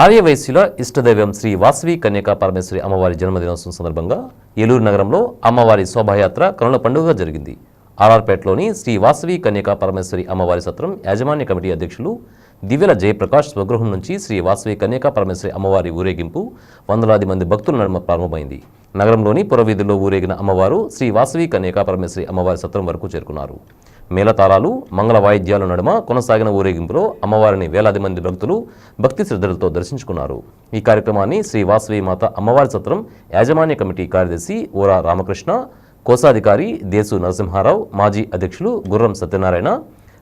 ఆర్యవైశ్యుల ఇష్టదైవం శ్రీ వాసవి కన్యకా పరమేశ్వరి అమ్మవారి జన్మదినోత్సవం సందర్భంగా ఏలూరు నగరంలో అమ్మవారి శోభాయాత్ర కనుల పండుగగా జరిగింది. ఆర్ఆర్పేటలోని శ్రీ వాసవి కన్యకా పరమేశ్వరి అమ్మవారి సత్రం యాజమాన్య కమిటీ అధ్యక్షులు దివ్యల జయప్రకాష్ స్వగృహం నుంచి శ్రీ వాసవి కన్యకా పరమేశ్వరి అమ్మవారి ఊరేగింపు వందలాది మంది భక్తుల నడుమ ప్రారంభమైంది. నగరంలోని పురవీధుల్లో ఊరేగిన అమ్మవారు శ్రీ వాసవి కన్యకా పరమేశ్వరి అమ్మవారి సత్రం వరకు చేరుకున్నారు. మేళతాళాలు, మంగళ వాయిద్యాల నడుమ కొనసాగిన ఊరేగింపులో అమ్మవారిని వేలాది మంది భక్తులు భక్తి శ్రద్ధలతో దర్శించుకున్నారు. ఈ కార్యక్రమాన్ని శ్రీ వాసవి మాత అమ్మవారి సత్రం యాజమాన్య కమిటీ కార్యదర్శి ఓరా రామకృష్ణ, కోశాధికారి దేశు నరసింహారావు, మాజీ అధ్యక్షులు గుర్రం సత్యనారాయణ,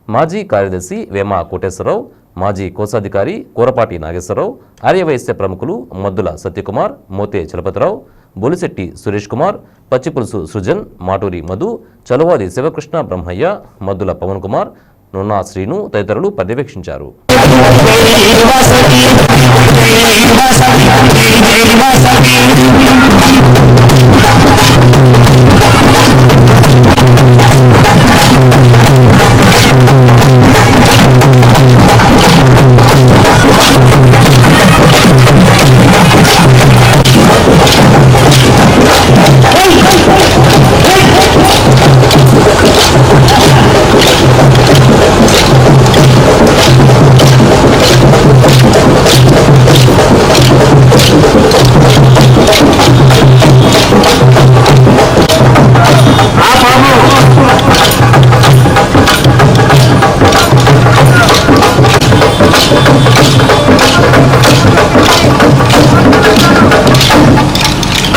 మాజీ కార్యదర్శి వేమ కోటేశ్వరరావు, మాజీ కోశాధికారి కూరపాటి నాగేశ్వరరావు, ఆర్యవైశ్య ప్రముఖులు మద్దుల సత్యకుమార్, మోతే చలపతిరావు, బొలిశెట్టి సురేష్ కుమార్, పచ్చిపులుసు సృజన్, మాటూరి మధు, చలువాది శివకృష్ణ బ్రహ్మయ్య, మద్దుల పవన్ కుమార్, నున్నా శ్రీను తదితరులు పర్యవేక్షించారు.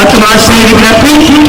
Atmaşehir